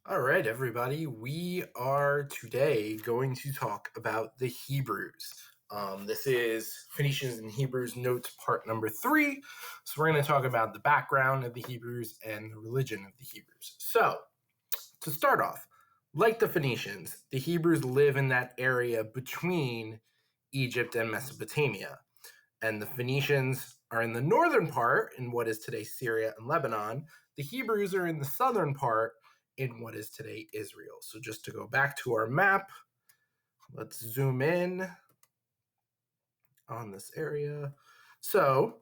All right, everybody. We are today going to talk about the Hebrews. This is Phoenicians and Hebrews Notes part number 3. So we're going to talk about the background of the Hebrews and the religion of the Hebrews. So to start off, like the Phoenicians, the Hebrews live in that area between Egypt and Mesopotamia. And the Phoenicians are in the northern part in what is today Syria and Lebanon. The Hebrews are in the southern part in what is today Israel. So just to go back to our map, let's zoom in on this area. So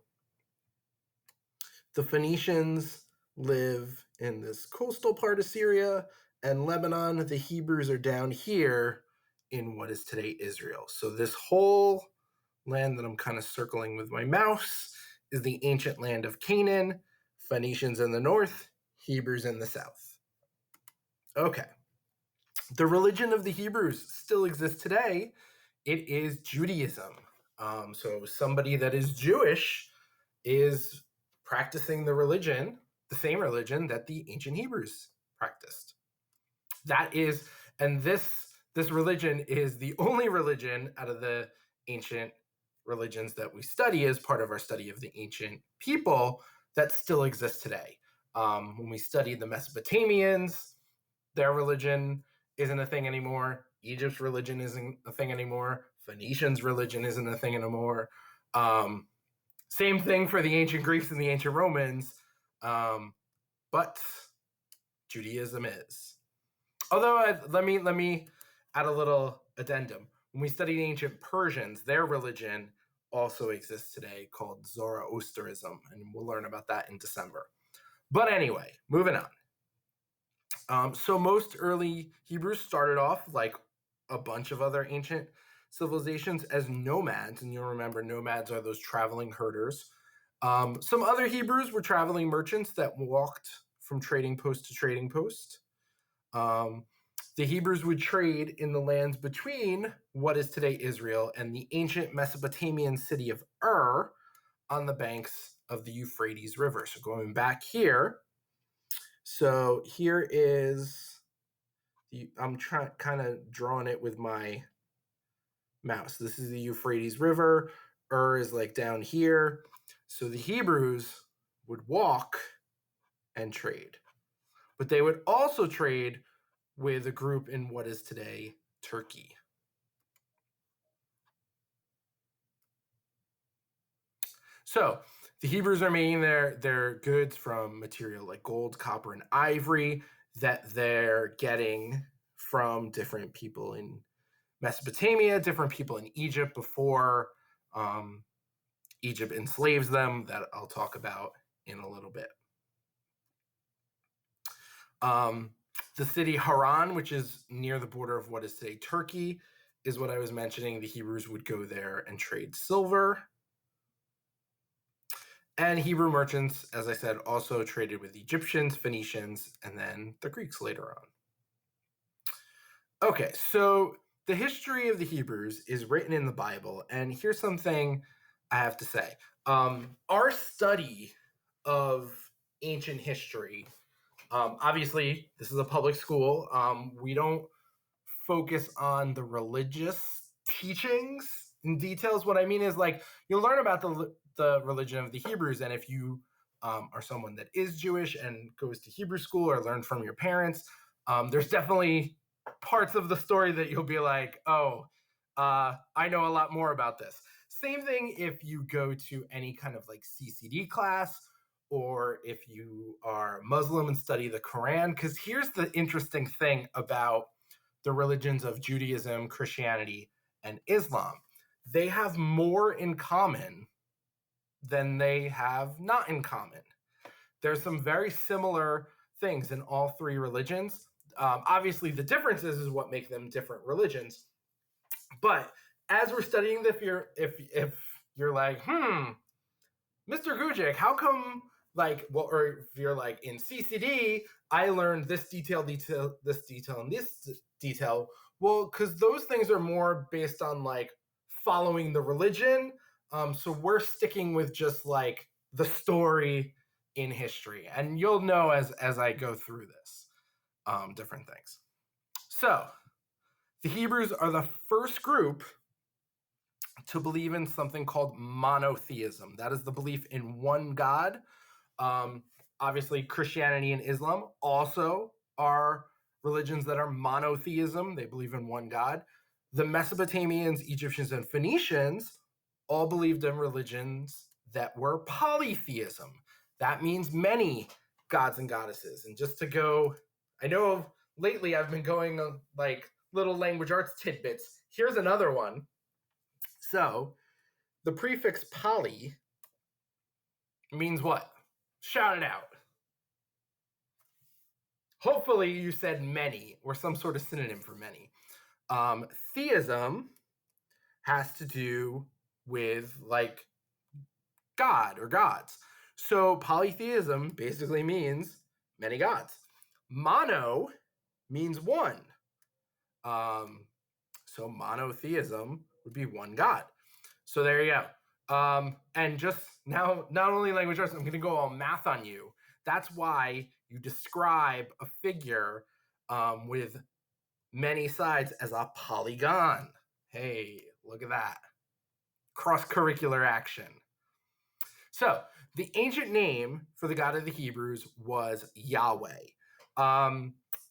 the Phoenicians live in this coastal part of Syria and Lebanon. The Hebrews are down here in what is today Israel. So this whole land that I'm kind of circling with my mouse is the ancient land of Canaan. Phoenicians in the north, Hebrews in the south. Okay. The religion of the Hebrews still exists today. It is Judaism. So somebody that is Jewish is practicing the same religion that the ancient Hebrews practiced. This religion is the only religion out of the ancient religions that we study as part of our study of the ancient people that still exists today. When we study the Mesopotamians, their religion isn't a thing anymore. Egypt's religion isn't a thing anymore. Phoenicians' religion isn't a thing anymore. Same thing for the ancient Greeks and the ancient Romans, but Judaism is. Although, let me add a little addendum. When we study the ancient Persians, their religion also exists today called Zoroastrianism, and we'll learn about that in December. But anyway, moving on. So most early Hebrews started off like a bunch of other ancient civilizations as nomads, and you'll remember nomads are those traveling herders. Some other Hebrews were traveling merchants that walked from trading post to trading post. The Hebrews would trade in the lands between what is today Israel and the ancient Mesopotamian city of Ur on the banks of the Euphrates River. So going back here, so here is, I'm kind of drawing it with my mouse. This is the Euphrates River. Ur is like down here. So the Hebrews would walk and trade. But they would also trade with a group in what is today Turkey. So the Hebrews are making their goods from material like gold, copper, and ivory that they're getting from different people in Mesopotamia, different people in Egypt before Egypt enslaves them, that I'll talk about in a little bit. The city Haran, which is near the border of what is today Turkey, is what I was mentioning. The Hebrews would go there and trade silver. And Hebrew merchants, as I said, also traded with Egyptians, Phoenicians, and then the Greeks later on. Okay, so the history of the Hebrews is written in the Bible, and here's something I have to say. Our study of ancient history, obviously, this is a public school. We don't focus on the religious teachings and details. What I mean is, like, you'll learn about the religion of the Hebrews, and if you are someone that is Jewish and goes to Hebrew school or learned from your parents, there's definitely parts of the story that you'll be like, oh, I know a lot more about this. Same thing if you go to any kind of like CCD class, or if you are Muslim and study the Quran, because here's the interesting thing about the religions of Judaism, Christianity, and Islam. They have more in common than they have not in common. There's some very similar things in all three religions. Obviously, the differences is what make them different religions. But as we're studying this, if you're like, Mr. Gujic, how come, like, well, or if you're like in CCD, I learned this detail, this detail, and this detail. Well, because those things are more based on like following the religion. So we're sticking with just like the story in history, and you'll know as I go through this. different things. So the Hebrews are the first group to believe in something called monotheism. That is the belief in one God. Obviously, Christianity and Islam also are religions that are monotheism. They believe in one God. The Mesopotamians, Egyptians, and Phoenicians all believed in religions that were polytheism. That means many gods and goddesses. And just to go, I know lately I've been going like little language arts tidbits. Here's another one. So the prefix poly means what? Shout it out. Hopefully you said many or some sort of synonym for many. Theism has to do with like God or gods. So polytheism basically means many gods. Mono means one. So monotheism would be one God. So there you go. And just now, not only language arts, I'm going to go all math on you. That's why you describe a figure with many sides as a polygon. Hey, look at that. Cross-curricular action. So the ancient name for the God of the Hebrews was Yahweh.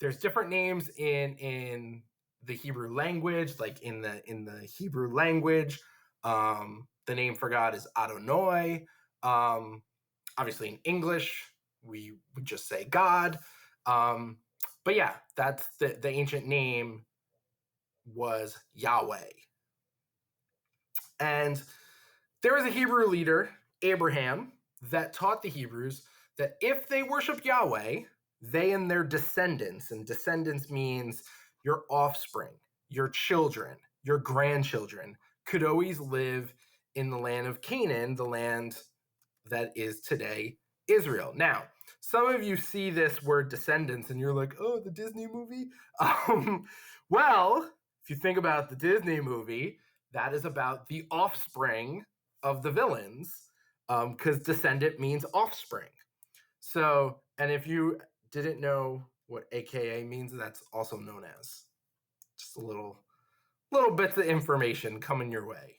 There's different names in the Hebrew language, like in the Hebrew language. The name for God is Adonai. Obviously, in English, we would just say God. But yeah, that's the ancient name was Yahweh. And there was a Hebrew leader, Abraham, that taught the Hebrews that if they worship Yahweh, they and their descendants, and descendants means your offspring, your children, your grandchildren, could always live in the land of Canaan, the land that is today Israel. Now, some of you see this word descendants and you're like, oh, the Disney movie? Well, if you think about the Disney movie, that is about the offspring of the villains, because descendant means offspring. So, and if you didn't know what AKA means, that's also known as. Just a little bits of information coming your way.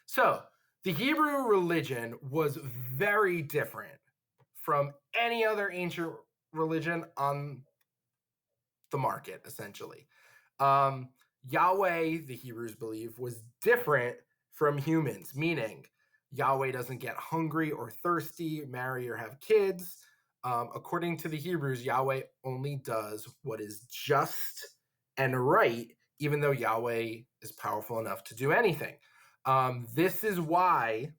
So, the Hebrew religion was very different from any other ancient religion on the market, essentially. Yahweh, the Hebrews believe, was different from humans, meaning Yahweh doesn't get hungry or thirsty, marry or have kids. According to the Hebrews, Yahweh only does what is just and right, even though Yahweh is powerful enough to do anything. This is why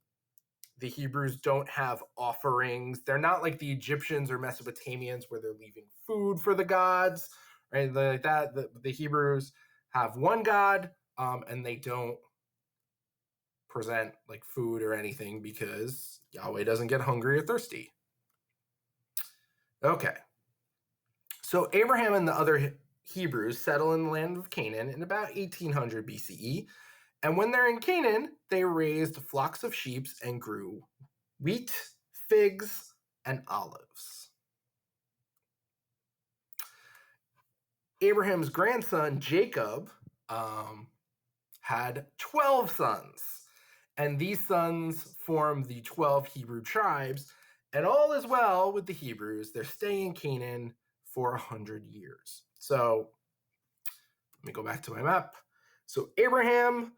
the Hebrews don't have offerings. They're not like the Egyptians or Mesopotamians where they're leaving food for the gods, right? Like that. The Hebrews have one God, and they don't present like food or anything because Yahweh doesn't get hungry or thirsty. Okay. So Abraham and the other Hebrews settle in the land of Canaan in about 1800 BCE. And when they're in Canaan, they raised flocks of sheep and grew wheat, figs, and olives. Abraham's grandson, Jacob, had 12 sons. And these sons formed the 12 Hebrew tribes. And all is well with the Hebrews. They're staying in Canaan for 100 years. So let me go back to my map. So Abraham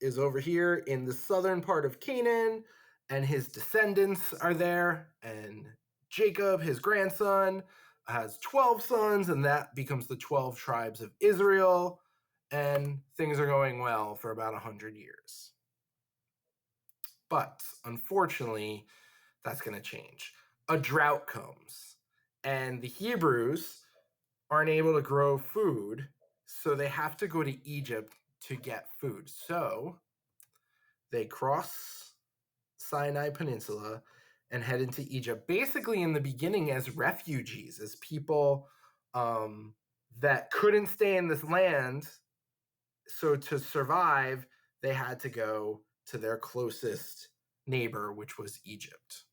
is over here in the southern part of Canaan, and his descendants are there. And Jacob, his grandson, has 12 sons, and that becomes the 12 tribes of Israel. And things are going well for about 100 years. But unfortunately, that's going to change. A drought comes, and the Hebrews aren't able to grow food, so they have to go to Egypt to get food. So they cross Sinai Peninsula and head into Egypt, basically in the beginning as refugees, as people that couldn't stay in this land. So to survive, they had to go to their closest neighbor, which was Egypt.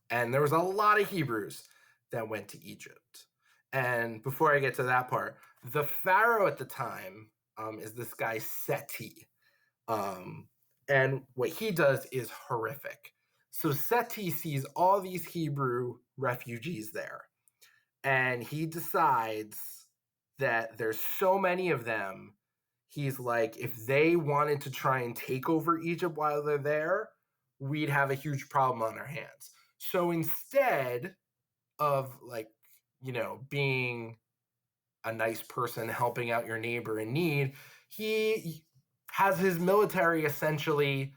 And there was a lot of Hebrews that went to Egypt. And before I get to that part, the pharaoh at the time is this guy Seti. And what he does is horrific. So Seti sees all these Hebrew refugees there, and he decides that there's so many of them. He's like, if they wanted to try and take over Egypt while they're there, we'd have a huge problem on our hands. So instead of, like, being a nice person helping out your neighbor in need, he has his military essentially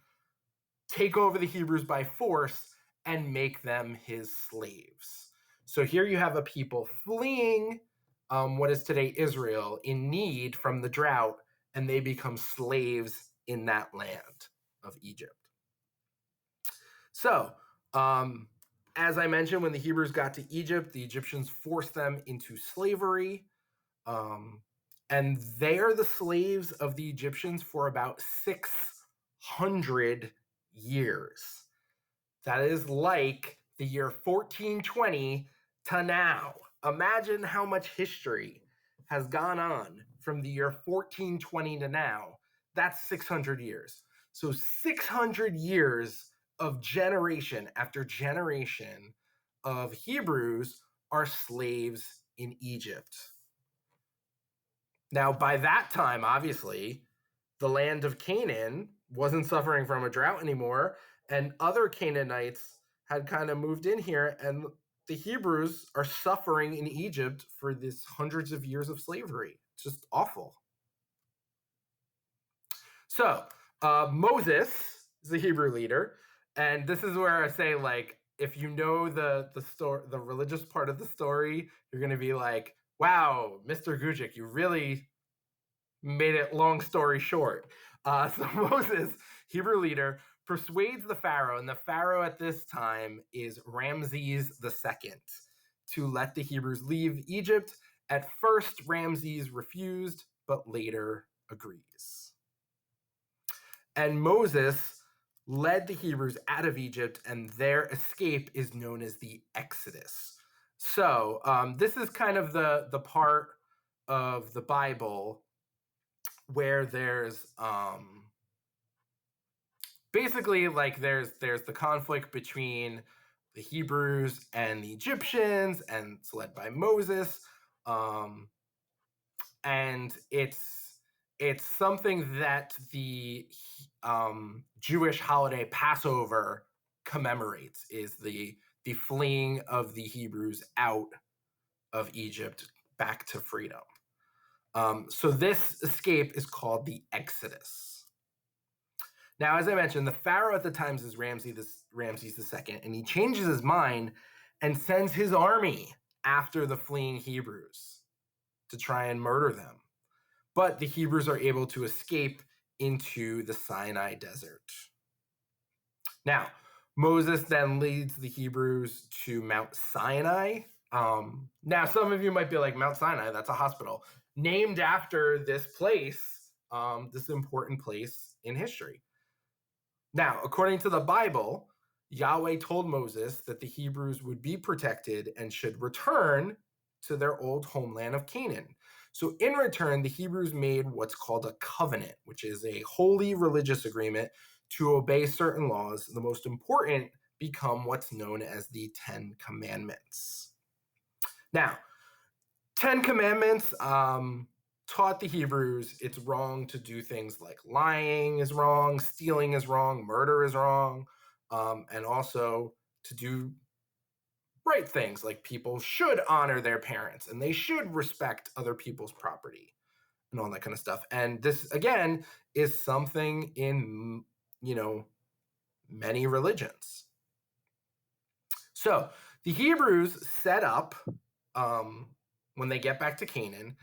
take over the Hebrews by force and make them his slaves. So here you have a people fleeing what is today Israel in need from the drought, and they become slaves in that land of Egypt. So, as I mentioned, when the Hebrews got to Egypt, the Egyptians forced them into slavery. And they are the slaves of the Egyptians for about 600 years. That is like the year 1420 to now. Imagine how much history has gone on from the year 1420 to now. That's 600 years. So 600 years of generation after generation of Hebrews are slaves in Egypt. Now, by that time, obviously, the land of Canaan wasn't suffering from a drought anymore, and other Canaanites had kind of moved in here, and the Hebrews are suffering in Egypt for this hundreds of years of slavery. It's just awful. So, Moses is the Hebrew leader, and this is where I say, like, if you know the story, the religious part of the story, you're going to be like, wow, Mr. Gujic, you really made it long story short. So Moses, Hebrew leader, persuades the Pharaoh, and the Pharaoh at this time is Ramses II, to let the Hebrews leave Egypt. At first, Ramses refused, but later agrees. And Moses led the Hebrews out of Egypt, and their escape is known as the Exodus. So this is kind of the part of the Bible where there's basically, like, there's the conflict between the Hebrews and the Egyptians, and it's led by Moses, and it's something that the Jewish holiday Passover commemorates, is the fleeing of the Hebrews out of Egypt back to freedom. So this escape is called the Exodus. Now, as I mentioned, the Pharaoh at the time is Ramses II, and he changes his mind and sends his army after the fleeing Hebrews to try and murder them. But the Hebrews are able to escape into the Sinai desert. Now, Moses then leads the Hebrews to Mount Sinai. Now, some of you might be like, Mount Sinai, that's a hospital. Named after this place, this important place in history. Now, according to the Bible, Yahweh told Moses that the Hebrews would be protected and should return to their old homeland of Canaan. So in return, the Hebrews made what's called a covenant, which is a holy religious agreement to obey certain laws. The most important become what's known as the 10 Commandments. Now, 10 Commandments taught the Hebrews it's wrong to do things like lying is wrong, stealing is wrong, murder is wrong, and also to do right things, like people should honor their parents and they should respect other people's property and all that kind of stuff. And this, again, is something in, many religions. So the Hebrews set up, when they get back to Canaan,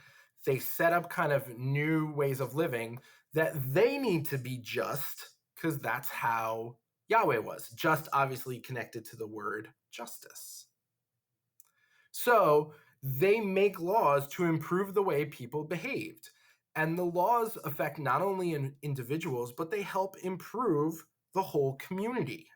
they set up kind of new ways of living that they need to be just, because that's how Yahweh was. Just, obviously connected to the word justice. So they make laws to improve the way people behaved. And the laws affect not only individuals, but they help improve the whole community.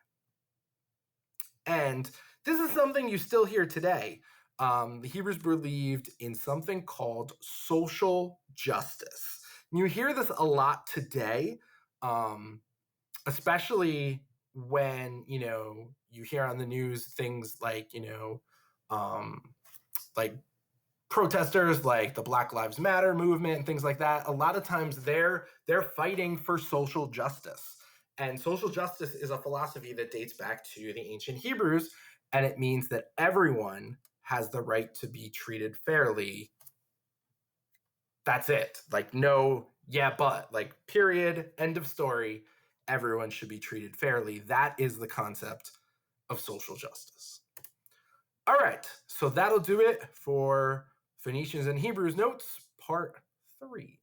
And this is something you still hear today. The Hebrews believed in something called social justice. And you hear this a lot today, especially when you hear on the news things like like protesters like the Black Lives Matter movement and things like that. A lot of times they're fighting for social justice. And social justice is a philosophy that dates back to the ancient Hebrews, and it means that everyone has the right to be treated fairly. That's it. Like, no, yeah, but, like, period, end of story. Everyone should be treated fairly. That is the concept of social justice. All right, so that'll do it for Phoenicians and Hebrews notes, part 3.